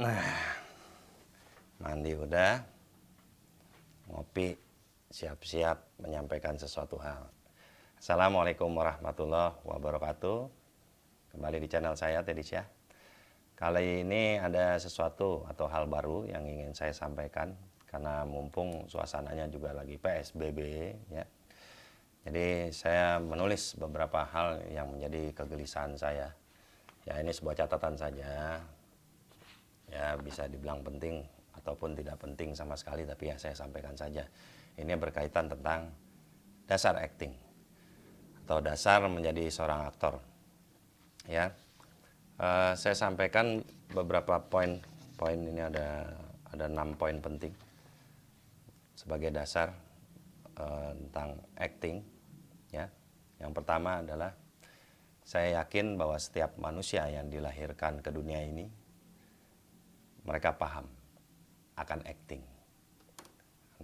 Nah, mandi udah, ngopi, siap-siap menyampaikan sesuatu hal. Assalamualaikum warahmatullahi wabarakatuh. Kembali di channel saya, Teddy Syah. Kali ini ada sesuatu atau hal baru yang ingin saya sampaikan, karena mumpung suasananya juga lagi PSBB ya. Jadi saya menulis beberapa hal yang menjadi kegelisahan saya. Ya, ini sebuah catatan saja. Ya, bisa dibilang penting ataupun tidak penting sama sekali, tapi ya saya sampaikan saja. Ini berkaitan tentang dasar acting atau dasar menjadi seorang aktor. Ya, saya sampaikan beberapa poin. Poin ini ada 6 poin penting sebagai dasar tentang acting. Ya, yang pertama adalah saya yakin bahwa setiap manusia yang dilahirkan ke dunia ini mereka paham akan acting.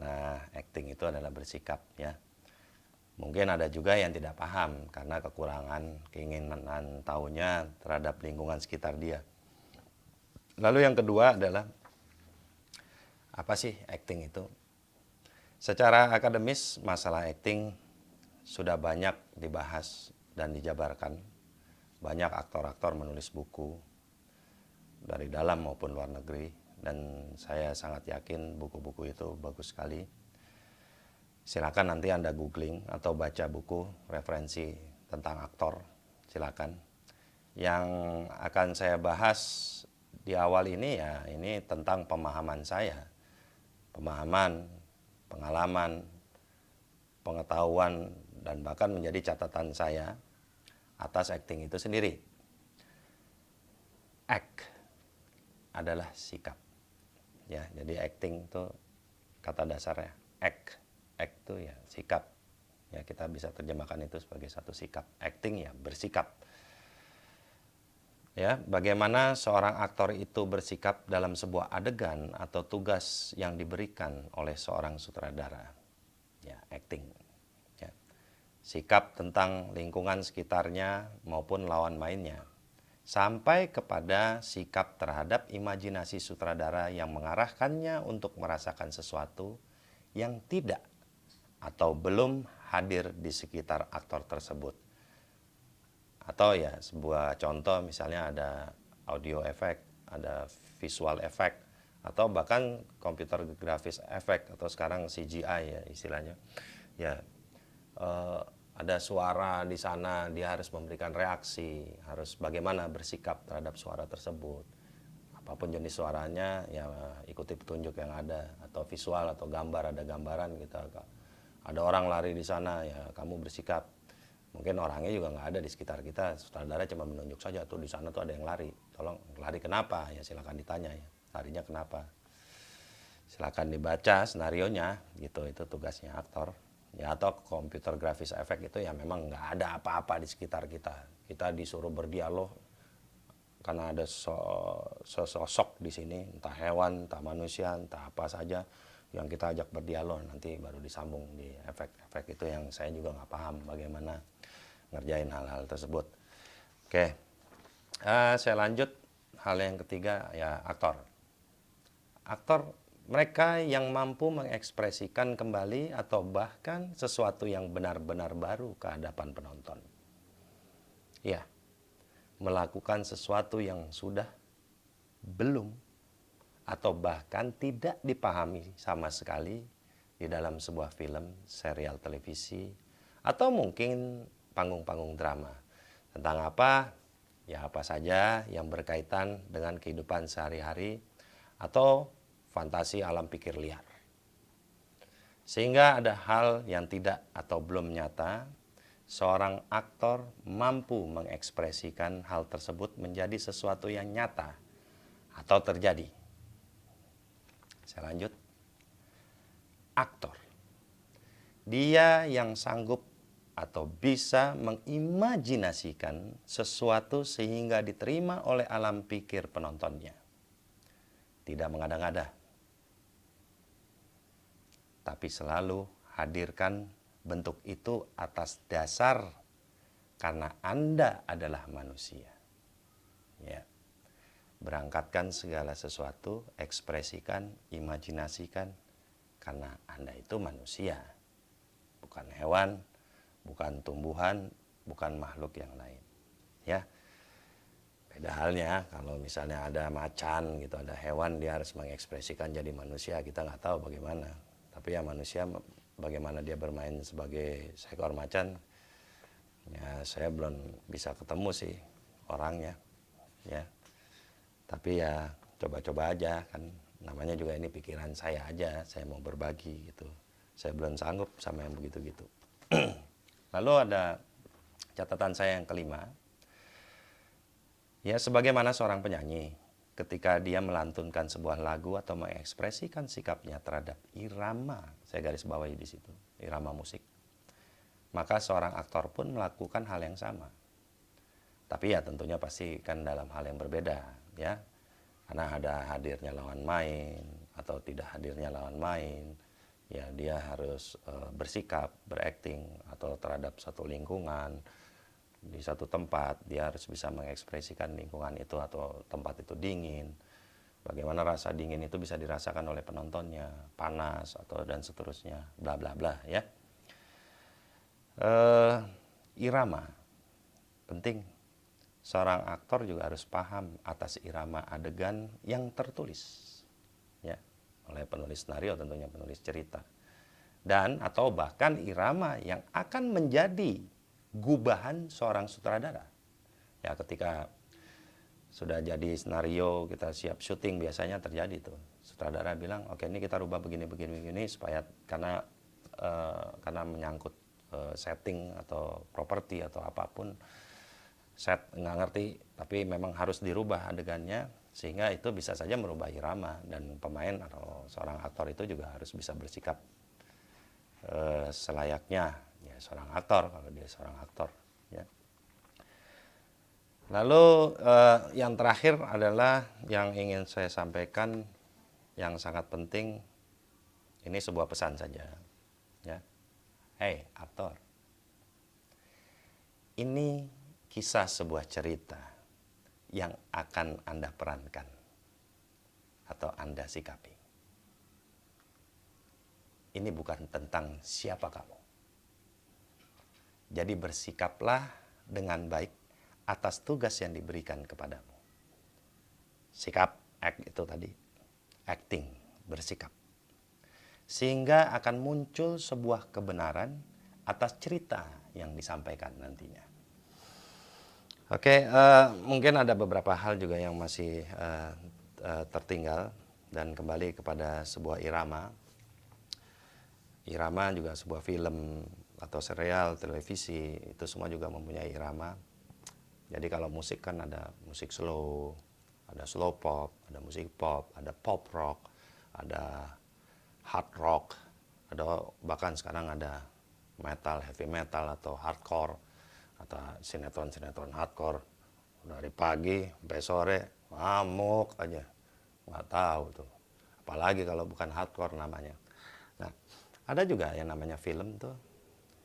Nah, acting itu adalah bersikap ya. Mungkin ada juga yang tidak paham karena kekurangan keinginan tahunya terhadap lingkungan sekitar dia. Lalu yang kedua adalah apa sih acting itu? Secara akademis masalah acting sudah banyak dibahas dan dijabarkan. Banyak aktor-aktor menulis buku dari dalam maupun luar negeri, dan saya sangat yakin buku-buku itu bagus sekali. Silakan nanti Anda googling atau baca buku referensi tentang aktor, silakan. Yang akan saya bahas di awal ini ya, ini tentang pemahaman saya. Pemahaman, pengalaman, pengetahuan, dan bahkan menjadi catatan saya atas acting itu sendiri. Act adalah sikap. Ya, jadi acting itu kata dasarnya act. Act itu ya sikap. Ya, kita bisa terjemahkan itu sebagai satu sikap. Acting ya bersikap. Ya, bagaimana seorang aktor itu bersikap dalam sebuah adegan atau tugas yang diberikan oleh seorang sutradara. Ya, acting. Ya. Sikap tentang lingkungan sekitarnya maupun lawan mainnya, sampai kepada sikap terhadap imajinasi sutradara yang mengarahkannya untuk merasakan sesuatu yang tidak atau belum hadir di sekitar aktor tersebut. Atau ya sebuah contoh, misalnya ada audio effect, ada visual effect, atau bahkan computer graphics effect atau sekarang CGI ya istilahnya. Ya, ada suara di sana, dia harus memberikan reaksi, harus bagaimana bersikap terhadap suara tersebut. Apapun jenis suaranya, ya ikuti petunjuk yang ada, atau visual atau gambar, ada gambaran gitu. Ada orang lari di sana, ya kamu bersikap. Mungkin orangnya juga nggak ada di sekitar kita, sutradara cuma menunjuk saja tuh di sana tuh ada yang lari. Tolong, lari kenapa? Ya silakan ditanya ya, larinya kenapa? Silakan dibaca skenarionya gitu, itu tugasnya aktor. Ya, atau computer graphics effect itu ya memang nggak ada apa-apa di sekitar kita. Kita disuruh berdialog karena ada sosok di sini, entah hewan, entah manusia, entah apa saja yang kita ajak berdialog, nanti baru disambung di efek-efek itu yang saya juga nggak paham bagaimana ngerjain hal-hal tersebut. Oke, saya lanjut hal yang ketiga ya aktor. Aktor mereka yang mampu mengekspresikan kembali atau bahkan sesuatu yang benar-benar baru ke hadapan penonton. Ya, melakukan sesuatu yang sudah, belum, atau bahkan tidak dipahami sama sekali di dalam sebuah film, serial televisi, atau mungkin panggung-panggung drama. Tentang apa? Ya apa saja yang berkaitan dengan kehidupan sehari-hari atau fantasi alam pikir liar. Sehingga ada hal yang tidak atau belum nyata, seorang aktor mampu mengekspresikan hal tersebut menjadi sesuatu yang nyata atau terjadi. Saya lanjut. Aktor, dia yang sanggup atau bisa mengimajinasikan sesuatu sehingga diterima oleh alam pikir penontonnya. Tidak mengada-ngada, tapi selalu hadirkan bentuk itu atas dasar karena Anda adalah manusia. Ya. Berangkatkan segala sesuatu, ekspresikan, imajinasikan, karena Anda itu manusia, bukan hewan, bukan tumbuhan, bukan makhluk yang lain. Ya, beda halnya kalau misalnya ada macan gitu, ada hewan, dia harus mengekspresikan jadi manusia, kita nggak tahu bagaimana. Tapi ya manusia, bagaimana dia bermain sebagai seekor macan, ya saya belum bisa ketemu sih orangnya, ya. Tapi ya coba-coba aja kan, namanya juga ini pikiran saya aja, saya mau berbagi gitu. Saya belum sanggup sama yang begitu-gitu. Lalu ada catatan saya yang kelima. Ya, sebagaimana seorang penyanyi ketika dia melantunkan sebuah lagu atau mengekspresikan sikapnya terhadap irama, saya garis bawahi di situ, irama musik. Maka seorang aktor pun melakukan hal yang sama. Tapi ya tentunya pasti kan dalam hal yang berbeda, ya. Karena ada hadirnya lawan main atau tidak hadirnya lawan main, ya dia harus bersikap, berakting atau terhadap satu lingkungan, di satu tempat dia harus bisa mengekspresikan lingkungan itu atau tempat itu dingin. Bagaimana rasa dingin itu bisa dirasakan oleh penontonnya, panas atau dan seterusnya, bla bla bla, ya. Irama penting. Seorang aktor juga harus paham atas irama adegan yang tertulis, ya, oleh penulis skenario, tentunya penulis cerita, dan atau bahkan irama yang akan menjadi gubahan seorang sutradara. Ya, ketika sudah jadi skenario, kita siap syuting, biasanya terjadi tuh. Sutradara bilang, oke, ini kita rubah begini supaya karena menyangkut setting atau properti atau apapun, set nggak ngerti, tapi memang harus dirubah adegannya sehingga itu bisa saja merubah irama, dan pemain atau seorang aktor itu juga harus bisa bersikap selayaknya ya seorang aktor kalau dia seorang aktor, ya. Lalu yang terakhir adalah yang ingin saya sampaikan yang sangat penting, ini sebuah pesan saja, ya. Hey aktor, ini kisah sebuah cerita yang akan Anda perankan atau Anda sikapi. Ini bukan tentang siapa kamu. Jadi bersikaplah dengan baik atas tugas yang diberikan kepadamu. Sikap, act itu tadi, acting, bersikap. Sehingga akan muncul sebuah kebenaran atas cerita yang disampaikan nantinya. Oke, mungkin ada beberapa hal juga yang masih tertinggal, dan kembali kepada sebuah irama. Irama juga sebuah film atau serial televisi, itu semua juga mempunyai irama. Jadi kalau musik kan ada musik slow, ada slow pop, ada musik pop, ada pop rock, ada hard rock, ada bahkan sekarang ada metal, heavy metal atau hardcore, atau sinetron-sinetron hardcore dari pagi sampai sore ngamuk aja, nggak tahu tuh apalagi kalau bukan hardcore namanya. Nah, ada juga yang namanya film tuh,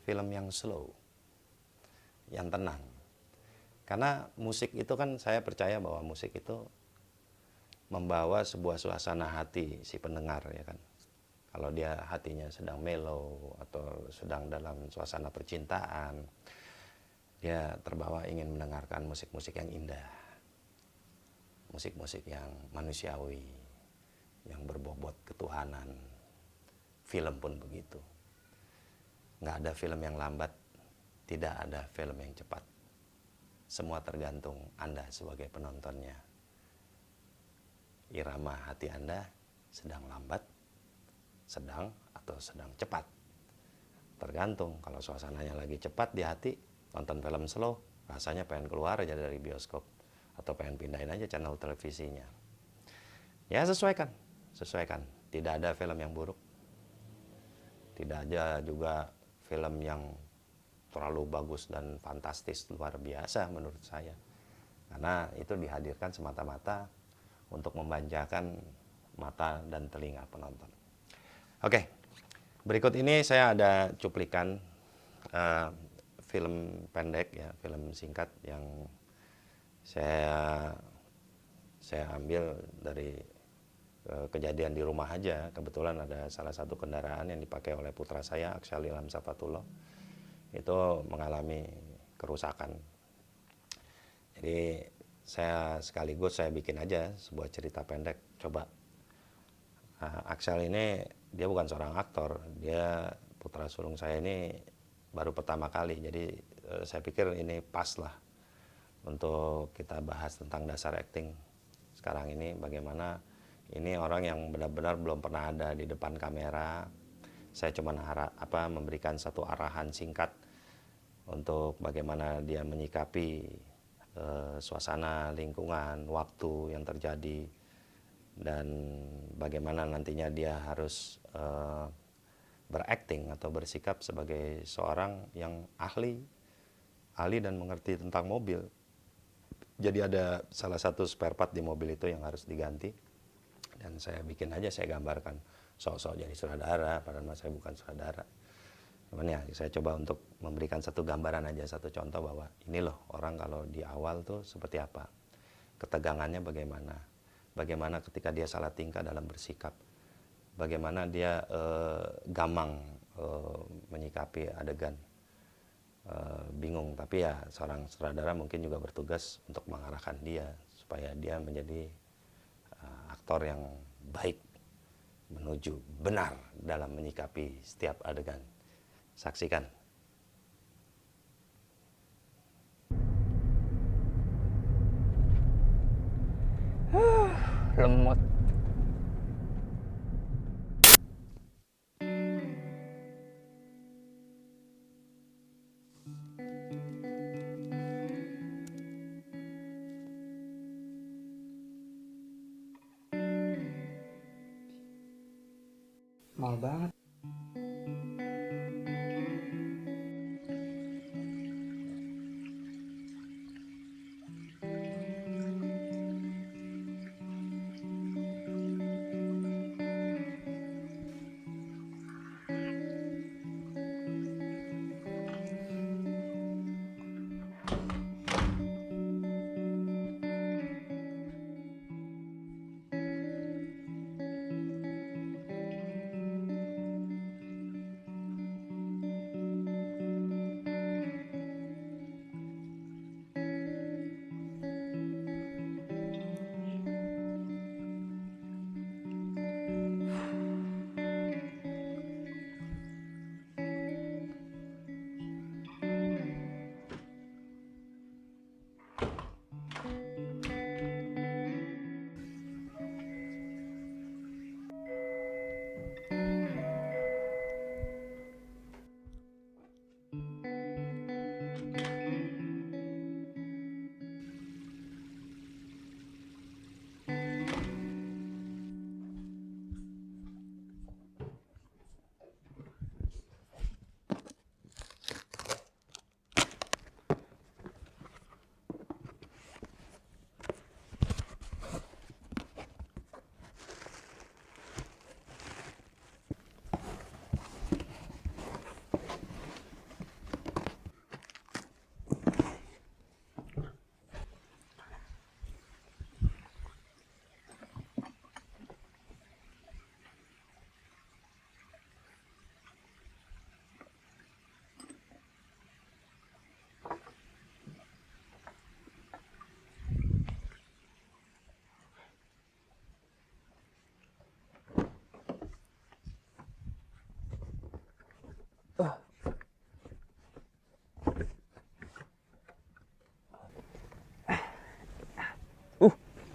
film yang slow, yang tenang, karena musik itu kan saya percaya bahwa musik itu membawa sebuah suasana hati si pendengar, ya kan. Kalau dia hatinya sedang mellow atau sedang dalam suasana percintaan, dia terbawa ingin mendengarkan musik-musik yang indah, musik-musik yang manusiawi, yang berbobot ketuhanan. Film pun begitu. Nggak ada film yang lambat, tidak ada film yang cepat. Semua tergantung Anda sebagai penontonnya. Irama hati Anda sedang lambat, sedang, atau sedang cepat. Tergantung, kalau suasananya lagi cepat di hati, nonton film slow, rasanya pengen keluar aja dari bioskop atau pengen pindahin aja channel televisinya. Ya, sesuaikan. Tidak ada film yang buruk. Tidak ada juga film yang terlalu bagus dan fantastis luar biasa menurut saya. Karena itu dihadirkan semata-mata untuk memanjakan mata dan telinga penonton. Oke, berikut ini saya ada cuplikan film pendek, ya, film singkat yang saya saya ambil dari kejadian di rumah aja. Kebetulan ada salah satu kendaraan yang dipakai oleh putra saya, Aksyali Ilham Safatullah, itu mengalami kerusakan. Jadi saya bikin aja sebuah cerita pendek. Coba, Aksyal ini dia bukan seorang aktor, dia putra sulung saya ini baru pertama kali. Jadi saya pikir ini pas lah untuk kita bahas tentang dasar acting sekarang ini. Bagaimana ini orang yang benar-benar belum pernah ada di depan kamera. Saya cuma memberikan satu arahan singkat untuk bagaimana dia menyikapi suasana, lingkungan, waktu yang terjadi, dan bagaimana nantinya dia harus berakting atau bersikap sebagai seorang yang ahli dan mengerti tentang mobil. Jadi ada salah satu spare part di mobil itu yang harus diganti, dan saya bikin aja, saya gambarkan sok-sok jadi sutradara, padahal saya bukan sutradara. Cuman ya saya coba untuk memberikan satu gambaran aja, satu contoh bahwa ini loh orang kalau di awal tuh seperti apa, ketegangannya bagaimana ketika dia salah tingkah dalam bersikap, bagaimana dia gamang menyikapi adegan, bingung. Tapi ya seorang sutradara mungkin juga bertugas untuk mengarahkan dia supaya dia menjadi aktor yang baik menuju benar dalam menyikapi setiap adegan. Saksikan. Lemot. Mal banget.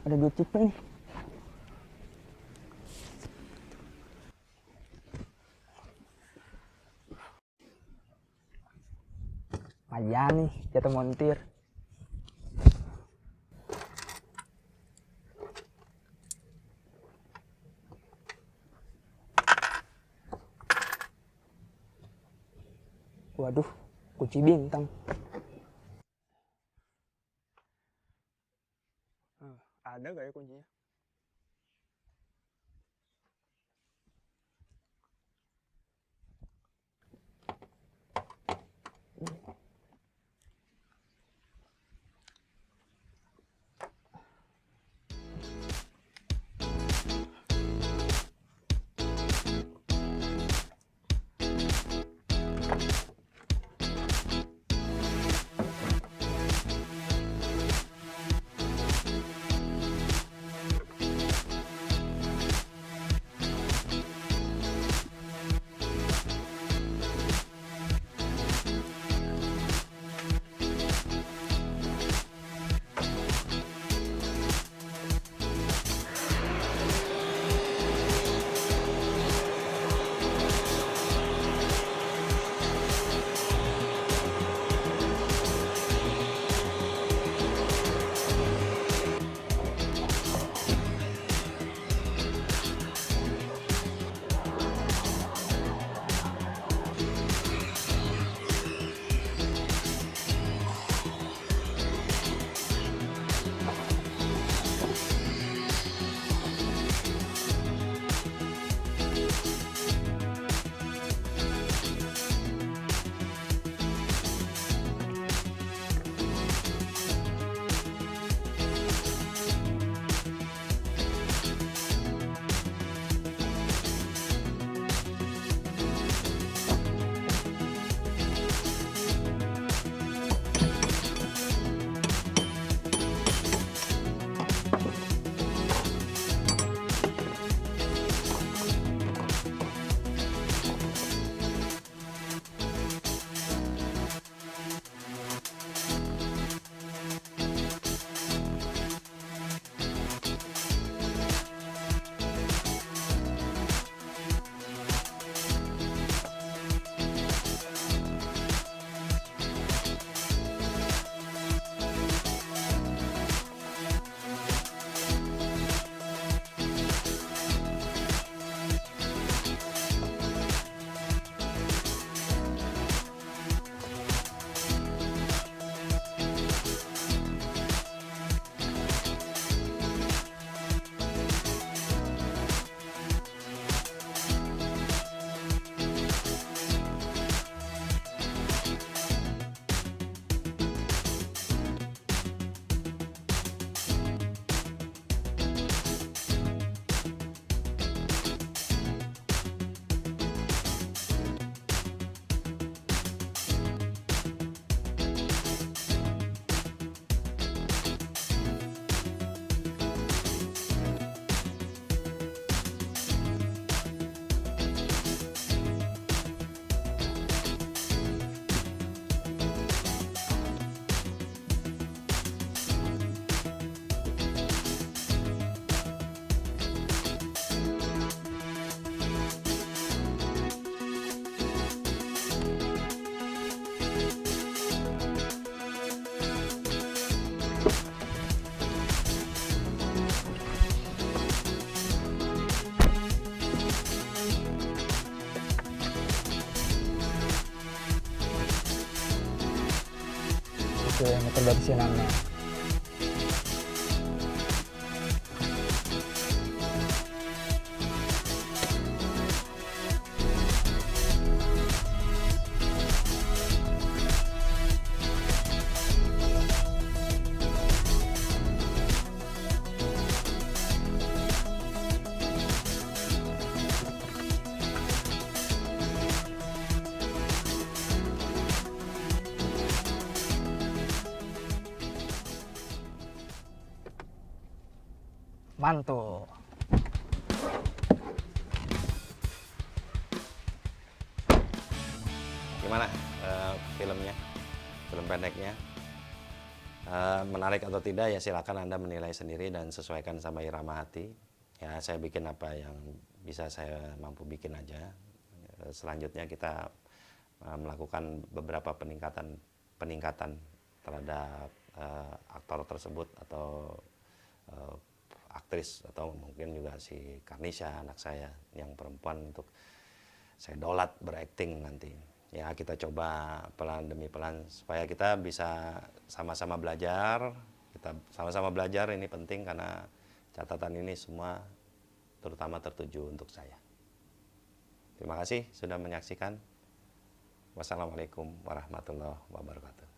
Ada 2 tipe nih. Aja nih, jatuh montir. Waduh, kunci bintang. Ada gak ya kuncinya? kebersihannya. Mantul. Gimana filmnya, film pendeknya? Menarik atau tidak ya silakan Anda menilai sendiri dan sesuaikan sama irama hati. Ya saya bikin apa yang bisa saya mampu bikin aja. Selanjutnya kita melakukan beberapa peningkatan terhadap aktor tersebut atau aktris atau mungkin juga si Karnisha anak saya yang perempuan untuk saya dolat berakting nanti. Ya kita coba pelan demi pelan supaya kita bisa sama-sama belajar. Kita sama-sama belajar, ini penting karena catatan ini semua terutama tertuju untuk saya. Terima kasih sudah menyaksikan. Wassalamualaikum warahmatullahi wabarakatuh.